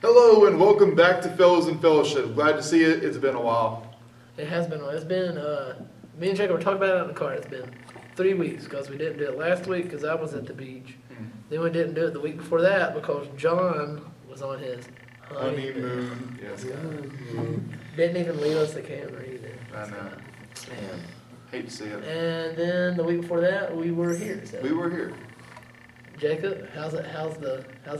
Hello and welcome back to Fellows in Fellowship. Glad to see it. It's been a while. It has been. It's been. Me and Jacob were talking about it in the car. It's been 3 weeks because we didn't do it last week because I was at the beach. Then we didn't do it the week before that because John was on his honeymoon. Yes. Didn't even leave us the camera either. I know. Man. Hate to see it. And then the week before that, we were here. So. We were here. Jacob, how's it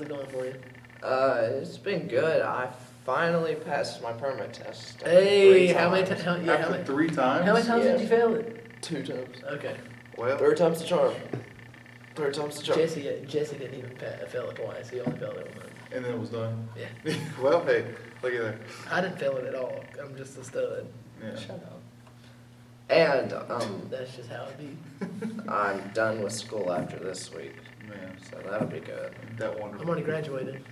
going for you? It's been good. I finally passed my permit test. Hey, 3 how many times. times? After 3 times. How many times Yeah. did you fail it? 2 times. Okay. Well, 3rd time's the charm. 3rd time's the charm. Jesse didn't even fail it twice. He only failed it once. and then it was done. Yeah. Well, hey, look at that. I didn't fail it at all. I'm just a stud. Yeah. Shut up. And That's just how it be. I'm done with school after this week, Man, so that'll be good. that I'm wonderful. already graduated.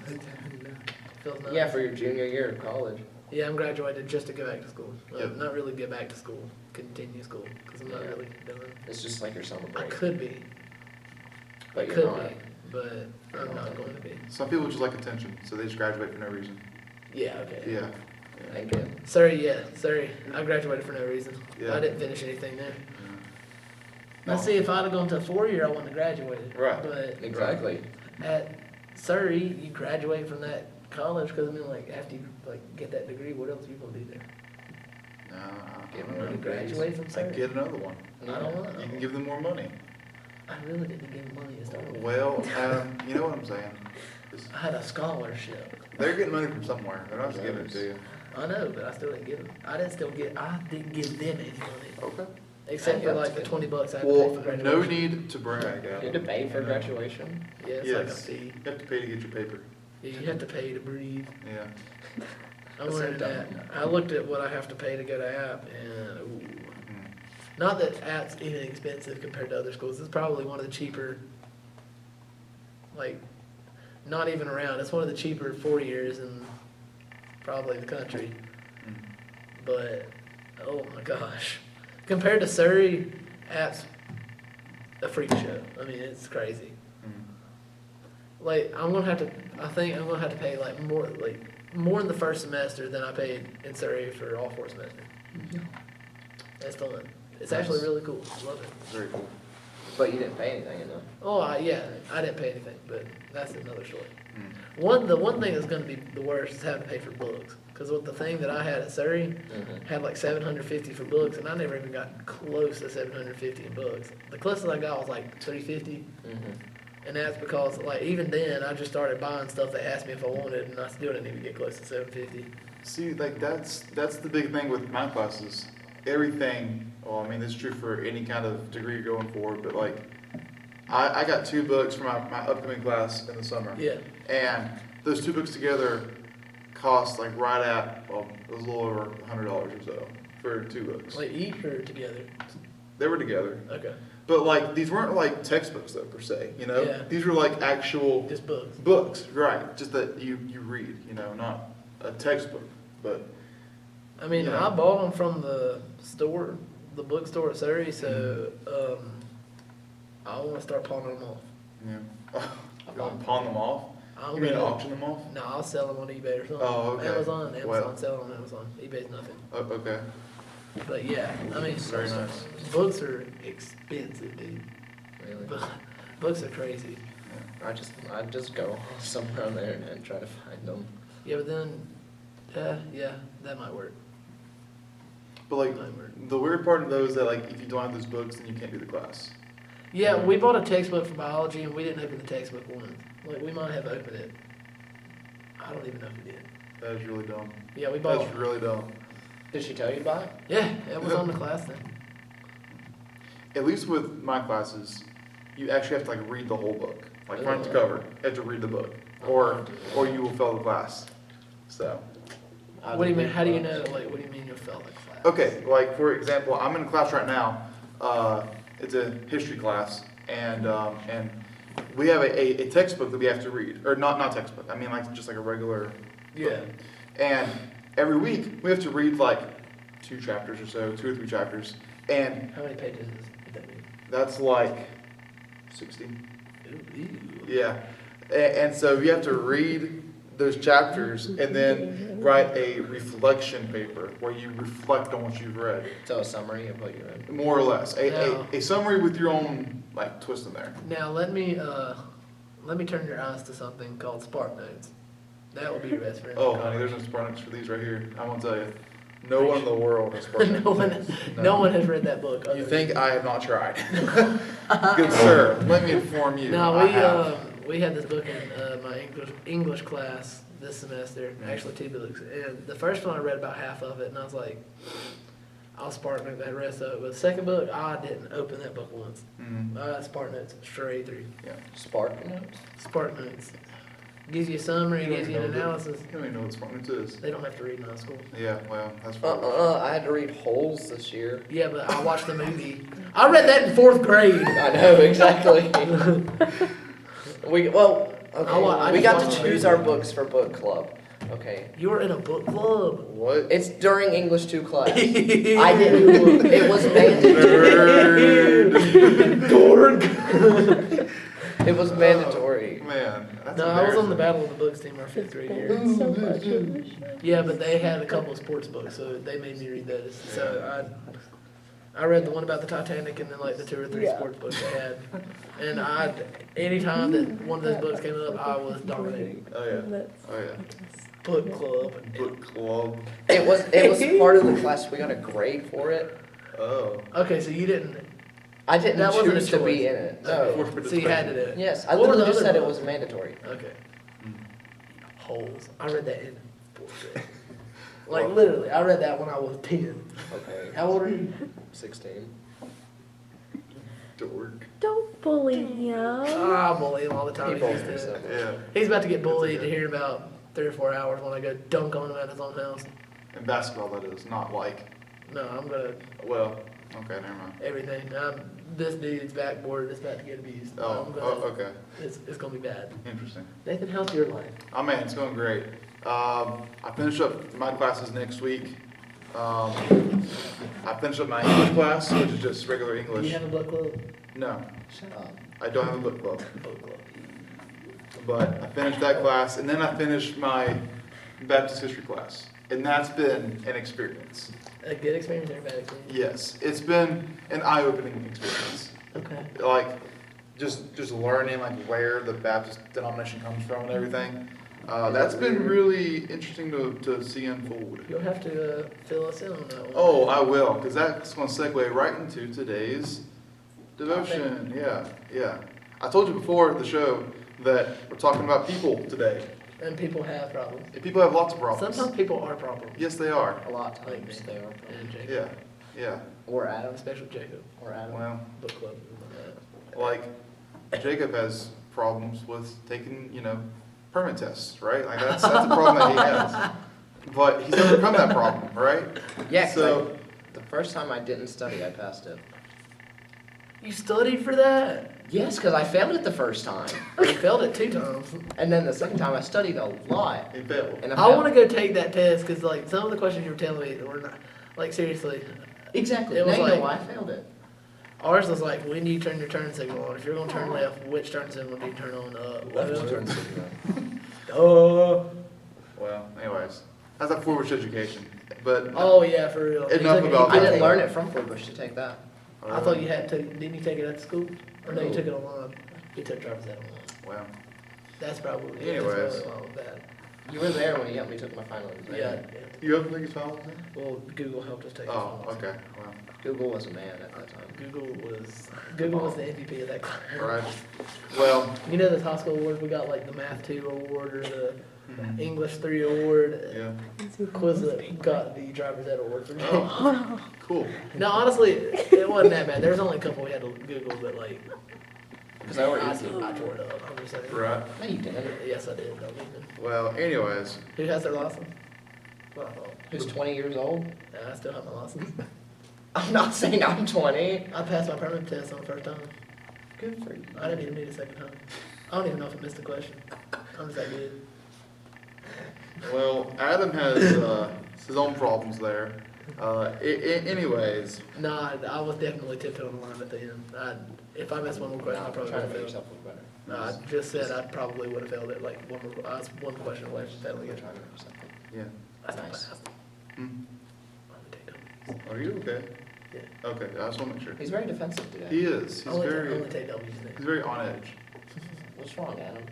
Feels nice. Yeah, for your junior year of college. Yeah, I'm graduated just to go back to school. Yep. Not really get back to school. Continue school because I'm not Yeah. really done. It's just like your summer I break, could be. but I you're could not. be, but I'm not going to be. Some people just like attention, so they just graduate for no reason. Yeah. Okay. Yeah. Thank you. Sorry. I graduated for no reason. Yeah. I didn't finish anything there. No. Now, see, if I'd have gone to a 4-year, I wouldn't have graduated. Right. But Exactly. at Surrey, you graduate from that college because I mean, like, after you get that degree, what else are you gonna do there? Get I more don't know. Graduate from Like, Surrey? get another one. I don't know. You can give them more money. I really didn't give money to start with. Well, you know what I'm saying? It's- I had a scholarship. They're getting money from somewhere. They're not just giving it to you. I know, but I still didn't give them. I didn't give them any money. Okay. Except for Yeah, like the that's 20 bucks I had to Well, pay for graduation. no need to brag. You Adam. had to pay for graduation? Yeah, it's like a Yes. fee. You have to pay to get your paper. Yeah, you have to pay to breathe. Yeah. I That's learned so that. dumb. I looked at what I have to pay to go to App, and ooh. Mm. Not that App's even expensive compared to other schools. It's probably one of the cheaper, like, not even around. It's one of the cheaper 4 years in probably the country. Mm. But oh my gosh, compared to Surrey, App's a freak show. I mean, it's crazy. Mm. Like I think I'm gonna have to pay more in the first semester than I paid in Surrey for all 4 semesters. That's fun. It's actually really cool. I love it. Very cool. But you didn't pay anything in Oh, yeah, I didn't pay anything, but that's another story. Mm. The one thing that's gonna be the worst is having to pay for books. Because with the thing that I had at Surrey, had like 750 for books, and I never even got close to 750 in books. The closest I got was like 350, and that's because like even then I just started buying stuff they asked me if I wanted, and I still didn't even get close to 750. See, like that's the big thing with my classes. Everything. Well, I mean, this is true for any kind of degree you're going for, but like, I got 2 books for my upcoming class in the summer. Yeah, And those 2 books together cost like right at, well, it was a little over $100 or so for 2 books. like each or together. They were together. Okay, But like, these weren't like textbooks though, per se, you know? Yeah. These were like actual just books. books, right? Just that you read, you know, not a textbook, but I mean, Yeah. I bought them from the store, the bookstore at Surrey, so I want to start pawning them off. yeah. You want to pawn them off? I'm You mean gonna- auction them off? No, I'll sell them on eBay or something. Oh, okay. Amazon, Well. sell them on Amazon. eBay's nothing. Oh, okay. But yeah, I mean, Very nice. books are expensive, dude. Really? Books are crazy. I'd just go somewhere on the internet and try to find them. Yeah, but then, yeah, that might work. But like, Might work. the weird part of those is that like, if you don't have those books, then you can't do the class. Yeah, we bought a textbook for biology and we didn't open the textbook once. Like, we might have opened it. I don't even know if we did. That is really dumb. Yeah, we bought. That's really dumb. Did she tell you about it? Yeah, it was on the class thing. At least with my classes, you actually have to like read the whole book, like front to cover. You have to read the book, or you will fail the class. So, What do you mean? How do you know? Like, what do you mean you felt like class? okay, like for example, I'm in a class right now. It's a history class, and we have a textbook that we have to read, or not textbook. I mean like just like a regular. Yeah. And every week we have to read like 2 chapters or so, 2 or 3 chapters, and How many pages is that mean? that's like 60. Ooh, ew. Yeah. And so you have to read those chapters and then write a reflection paper where you reflect on what you've read, So a summary of what you read. more or less. Yeah. A summary with your own like twist in there. Now let me turn your eyes to something called Spark Notes. That will be your best friend. Oh, honey, there's no Spartans for these right here. I'm gonna tell you, no one in the world has Spartans. no one has read that book. You other think I have not tried? Good sir, let me inform you. No, I have. we had this book in my English class this semester. Actually, 2 books, and the first one I read about half of it, and I was like, I'll Spark Note that rest of it. But the second book, I didn't open that book once. Mhm. I got Spark Notes straight through. Yeah. Spark notes? Spark Notes gives you a summary, You don't gives you an even know analysis. You don't even know what Spartans is. They don't have to read in high school. Yeah, well, that's I had to read Holes this year. Yeah, but I watched the movie. I read that in 4th grade. I know, exactly. Okay, I we just got watched to the choose movie. our books for book club. Okay. You were in a book club. What? It's during English 2 class. I didn't. It was mandatory. Nerd. It was mandatory. Man, that's No, I was on the embarrassing. Battle of the Books team our 5th grade year. Yeah, but they had a couple of sports books, so they made me read those. So I read the one about the Titanic and then like the 2 or 3 sports books they had. And anytime that one of those books came up, I was dominating. Oh yeah. Oh yeah. Book club. Book club. It was part of the class. We got a grade for it. Oh. Okay, so you didn't. I didn't That wasn't a choose to be choice. in it. Okay. No. So you had to do it. Yes, I What were the literally just other said it ones? was mandatory. Okay. Mm. Holes. I read that in 4th grade. Like literally, I read that when I was 10. Okay. How old are you? 16. Dork. Don't bully him. I bully him all the time. People He's, are so- Yeah. he's about to get bullied okay. to hear about 3 or 4 hours when I go dunk on him at his own house. And basketball, that is not like. No, I'm gonna Well. Okay, never mind. everything. This dude's backboard is about to get abused. Oh. I'm gonna, Okay. it's gonna be bad. Interesting. Nathan, how's your life? Oh man, it's going great. I finish up my classes next week. I finish up my English class, which is just regular Do English. you have a book club? No, Shut up. I don't have a book club. Book club. But I finished that class, and then I finished my Baptist history class, and that's been an experience. A good experience or a bad experience? Yes, it's been an eye-opening experience. Okay. Like, just learning like where the Baptist denomination comes from and everything. That's been really interesting to see unfold. You'll have to fill us in on that one. Oh, I will, because that's going to segue right into today's devotion. Yeah. I told you before the show that we're talking about people today. And people have problems. And people have lots of problems. Sometimes people are problems. Yes, they are. A lot of times they are. And Jacob. Yeah. Or Adam. Especially Jacob. Or Adam. Well, Book club. like, Jacob has problems with taking, permit tests, right? Like, that's a problem that he has. But he's overcome that problem, right? Yeah, 'cause So, the first time I didn't study, I passed it. You studied for that? Yes, because I failed it the first time. You failed it 2 times. And then the second time I studied a lot. he failed. And I want to go take that test because, like, some of the questions you were telling me were not, like, seriously. Exactly. It was Now you know like- why I failed it. Ours was like, when do you turn your turn signal on? If you're going to turn left, which turn signal do you turn on? Well, anyways, that's a forward education. But Oh, yeah, for real. Enough You took it- about I you didn't took- learn it from Fort Bush to take that. I thought you had to. Didn't you take it at school? Or no, you took it online. You took driver's ed online. Well, That's probably. Anyways. That's probably wrong with that. You were there when he helped me take my final exam. Yeah. you have the biggest problem? Well, Google helped us take it. Oh, okay. Well, Google was a man at that time. Google was the MVP of that class. all right. Well, You know those high school awards? We got like the Math 2 award or the mhm, English 3 award. yeah. Quizlet got the driver's ed award for me. Oh, cool. No, honestly, it wasn't that bad. There was only a couple we had to Google, but like, Because I were I easy. tore it up. I'm just saying. Right. No, you didn't. Yes, I did. Don't even. Well, anyways, Who has their license? Well, I thought. Who's 20 years old? Yeah, I still have my license. I'm not saying I'm 20. I passed my permit test on the first time. Good for you. I didn't even need a second time. I don't even know if I missed a question. I'm just that good. well, Adam has his own problems there. Anyways, No, I was definitely tiptoeing the line at the end. If I missed one more question, I probably trying to would make have failed. yourself look better. I just said I probably would have failed it, like, I was one question away from failing it. Yeah. That's not Nice. bad. Hmm. I'm gonna take W's. Are you okay? Yeah. Okay, I just want to make sure. He's very defensive today. He is. He's Only very, take W's then. he's very on edge. What's wrong, Adam?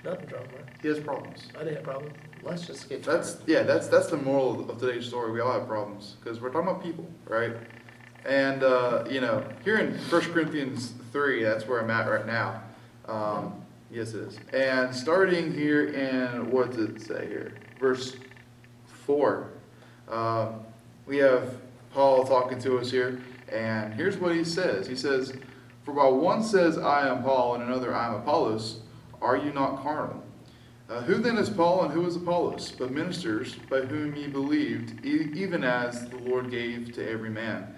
Nothing's wrong, man. He has problems. I didn't have problems. Let's just get. That's the moral of today's story. We all have problems because we're talking about people, right? And here in 1 Corinthians 3, that's where I'm at right now. Yes, it is. And starting here in, what does it say here? Verse 4. We have Paul talking to us here, and here's what he says. He says, "For while one says, I am Paul, and another, I am Apollos, are you not carnal? Who then is Paul and who is Apollos, but ministers by whom ye believed, even as the Lord gave to every man?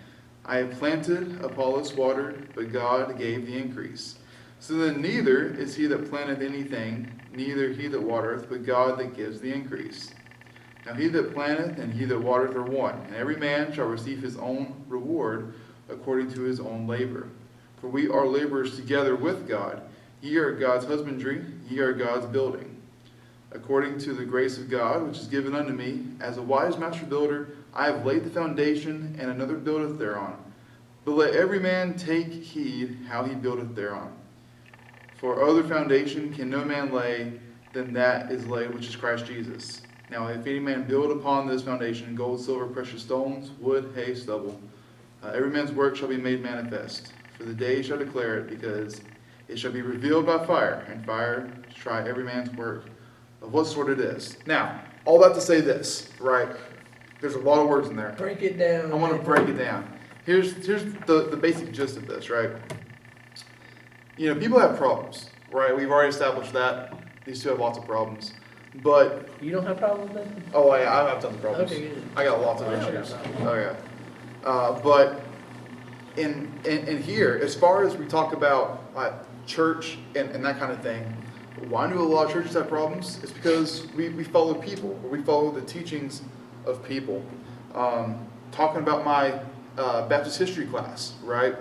I have planted, Apollos watered, but God gave the increase. So then neither is he that planteth anything, neither he that watereth, but God that gives the increase. Now he that planteth and he that watereth are one, and every man shall receive his own reward according to his own labor. For we are laborers together with God. Ye are God's husbandry, ye are God's building. According to the grace of God, which is given unto me, as a wise master builder, I have laid the foundation, and another buildeth thereon. But let every man take heed how he buildeth thereon. For other foundation can no man lay than that is laid, which is Christ Jesus. Now if any man build upon this foundation gold, silver, precious stones, wood, hay, stubble, every man's work shall be made manifest. For the day shall declare it, because it shall be revealed by fire, and fire shall try every man's work of what sort it is." Now, all that to say this, right? There's a lot of words in there. Break it down. I want to break it down. Here's the basic gist of this, right? People have problems, right? We've already established that. These two have lots of problems. But, You don't have problems with that? oh yeah, I have tons of problems. Okay, good. I got lots of I don't issues. got Oh yeah. But in here, as far as we talk about church and that kind of thing, why do a lot of churches have problems? It's because we follow people, or we follow the teachings of people. Talking about my Baptist history class, right?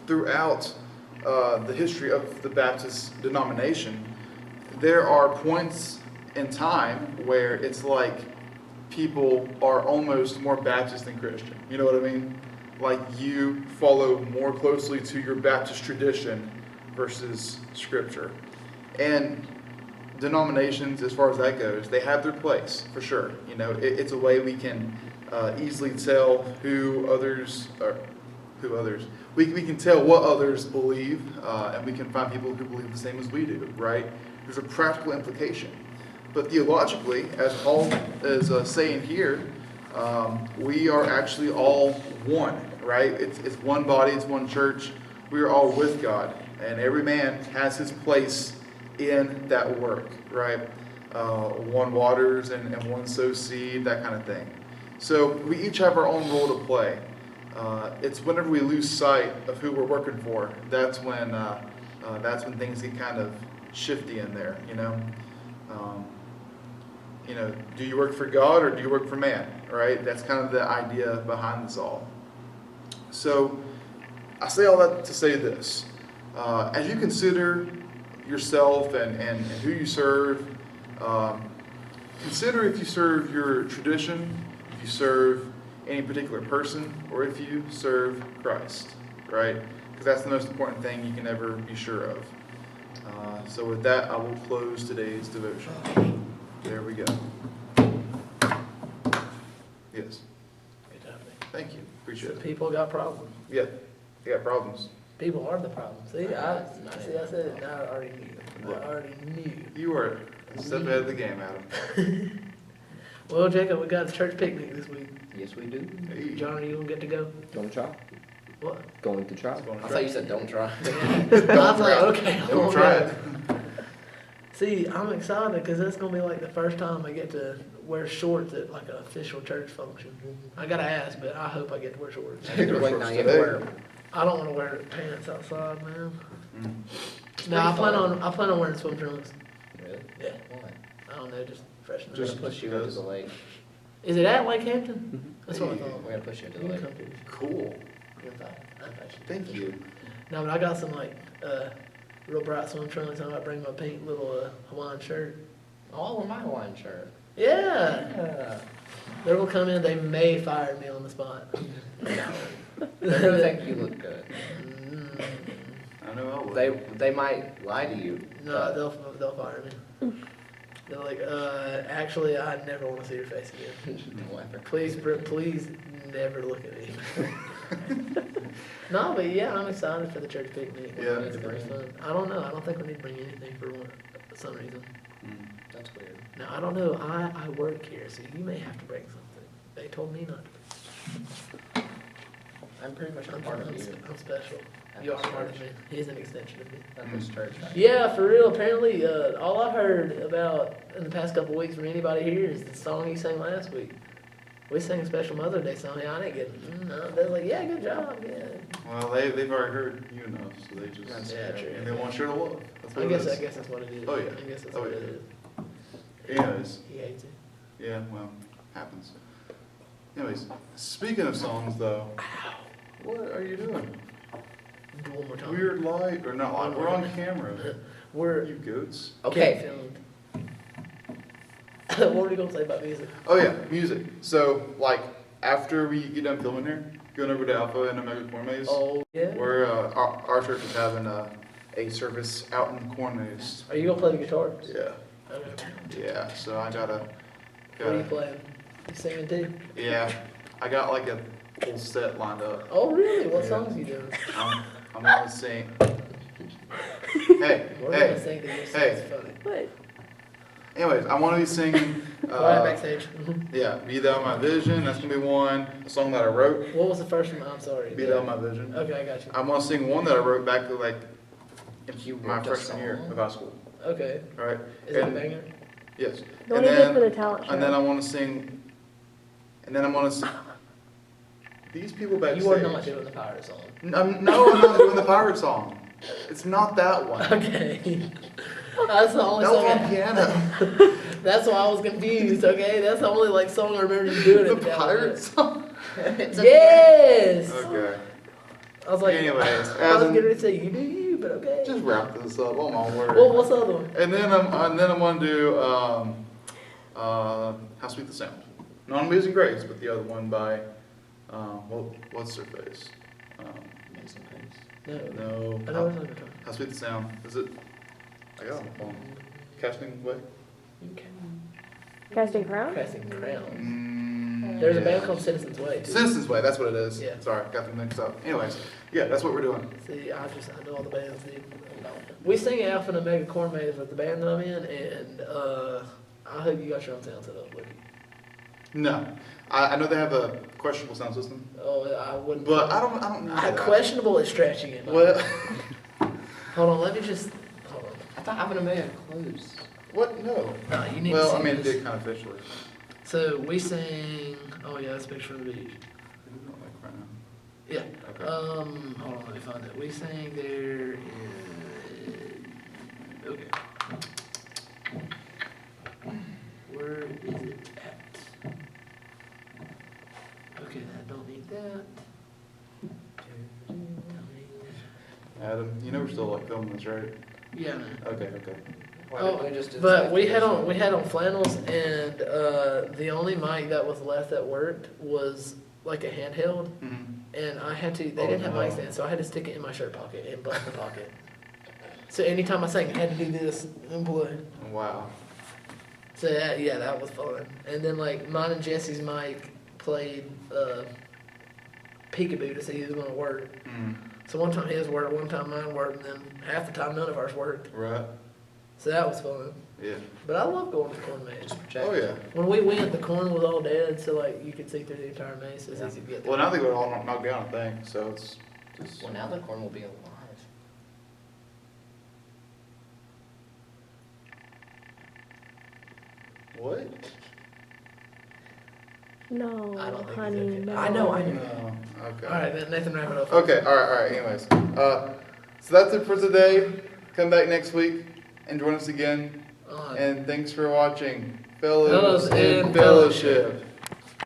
Throughout the history of the Baptist denomination, there are points in time where it's like people are almost more Baptist than Christian. You know what I mean? Like you follow more closely to your Baptist tradition versus Scripture. And denominations, as far as that goes, they have their place, for sure. It's a way we can easily tell who others. We can tell what others believe, and we can find people who believe the same as we do, right? There's a practical implication. But theologically, as Paul is saying here, we are actually all one, right? It's one body, it's one church. We are all with God, and every man has his place in that work, right? One waters and one sows seed, that kind of thing. So we each have our own role to play. It's whenever we lose sight of who we're working for, that's when things get kind of shifty in there, do you work for God or do you work for man, right? That's kind of the idea behind this all. So I say all that to say this. As you consider yourself and who you serve, consider if you serve your tradition, if you serve any particular person, or if you serve Christ, right? Because that's the most important thing you can ever be sure of. So with that, I will close today's devotion. There we go. Yes. Good job, Nick. Thank you. Appreciate it. People got problems. Yeah. They got problems. People are the problem. See, I said it. I already knew. I already knew. You are a step ahead of the game, Adam. Well, Jacob, we got a church picnic this week. Yes, we do. Hey. John, are you gonna get to go? Don't try. What? Going to try. It's going to I try. thought you said don't try. I was like, okay, I'm Don't gonna try go. it. See, I'm excited because it's gonna be like the first time I get to wear shorts at like an official church function. I gotta ask, but I hope I get to wear shorts. Either way, now you have to wear 'em. I don't want to wear pants outside, man. It's No, I pretty plan fun. on wearing swim trunks. Really? Yeah. Why? I don't know, just freshen We're up. gonna push you into the lake. Is it at Lake Hampton? That's what I thought. We're gonna push you into You the can lake. come to. Cool. Good thought. I thought you- Thank you. No, but I got some like real bright swim trunks. I might bring my pink little Hawaiian shirt. Oh, with my Hawaiian shirt. Yeah. Yeah. They're gonna come in. They may fire me on the spot. They're gonna think you look good. Mm, I know I would. They might lie to you. no, they'll fire me. They're like, actually, I never want to see your face again. Whatever. Please never look at me. No, but yeah, I'm excited for the church picnic. Yeah. It's gonna be fun. I don't know. I don't think we need to bring anything for some reason. Mm. That's weird. Now, I don't know. I work here, so you may have to bring something. They told me not to. I'm pretty much a part of you. I'm special. At You are this part of church. me. He's an extension of me. At this church. Yeah, for real. Apparently, all I've heard about in the past couple weeks from anybody here is the song he sang last week. We sang a special Mother's Day song. Yeah, I didn't get. No, they're like, yeah, good job, yeah. Well, they've already heard you enough, so they just Yeah, true. and they want you to love. That's what I it guess is. that's what it is. Oh, yeah. I guess that's Oh, what yeah. it is. Anyways, He hates it. yeah, well, happens. Anyways, speaking of songs though, what are you doing? Do one more time. Weird light or not light? We're on camera. We're You goats. Okay. filmed. What were you gonna say about music? Oh yeah, music. So like after we get done filming here, going over to Alpha and Omega Corn Maze, Oh yeah. we're our church is having a service out in the corn maze. Are you gonna play the guitar? Yeah, Okay. yeah. So I gotta. What are you playing? You singing too? Yeah, I got like a full set lined up. Oh really? What Yeah. songs you doing? I'm gonna sing. Hey, We're gonna hey. sing because hey. it's funny. What? Anyways, I want to be singing. Quiet backstage. Yeah, Be Thou My Vision. That's gonna be one. A song that I wrote. What was the first one? I'm sorry. Be Thou My Vision. Okay, I got you. I'm gonna sing one that I wrote back to like You my wrote a freshman year song? of high school. Okay. All right. Is it a And- banger? Yes. The one And he did for the then, talent show. and then I want to sing. And then I'm gonna sing. These people backstage. You are not doing the pirate song. No, I'm not doing the pirate song. It's not that one. Okay. That's the only That was song. on piano. That's why I was confused. Okay, that's the only like song I remember you doing. The at that pirate moment. song. Yes. Okay. I was like, Anyways, I was Adam- getting ready to say you do you, but okay. Just wrap this up. Oh my word. Well, what's the other one? And then I'm gonna do How Sweet the Sound. Not Amazing Grace, but the other one by what's her face? Amazing Grace. No. No. I know it's not talking. How Sweet the Sound. Is it? I got it on my phone. Casting Way. Casting Crown? Casting Crowns. Mm, There's a yeah. band called Citizens Way. Too. Citizens Way. That's what it is. Yeah. Sorry, got them mixed up. Anyways, yeah, that's what we're doing. See, I know all the bands, dude. We sing Alpha and Omega Corn Maze with the band that I'm in, and I hope you got your own sound set up, Lucky. No, I know they have a questionable sound system, Oh, I wouldn't. but I don't need that. Questionable is stretching it. Well, Hold on, let me just. Hold on. I thought having a man close. what? No. No, you need Well, to I see mean, it this. did kind of officially. So we sing. Oh yeah, that's a picture of the beach. Yeah. Okay. Hold on, let me find it. We sang there. Okay. Where is it at? Okay, I don't need that. Don't need that. Adam, you know we're still like filming this, right? Yeah, man. Okay, okay. Why Oh, didn't we just do but that? we had on flannels, and the only mic that was left that worked was like a handheld, Mm-hmm. and I had to. They Oh, didn't have no. mic stand, so I had to stick it in my shirt pocket and button the pocket. So anytime I sang, I had to do this and play. Wow. So yeah, that was fun. And then like mine and Jesse's mic played peekaboo to see who's gonna work. Mm. So one time his worked, one time mine worked, and then half the time none of ours worked. Right. So that was fun. Yeah. But I love going to corn maze. Project. Oh yeah. When we went, the corn was all dead, so like you could see through the entire maze. So it's easy to get Well, there. now they got all knocked down, I think. So it's just. Well, now the corn will be alive. What? No, I don't think honey, he's okay. no. I know. No. Okay. All right, then Nathan, wrap it up. Okay. All right. Anyways, so that's it for today. Come back next week and join us again. On. And thanks for watching, Fellows Fellows in in Fellowship.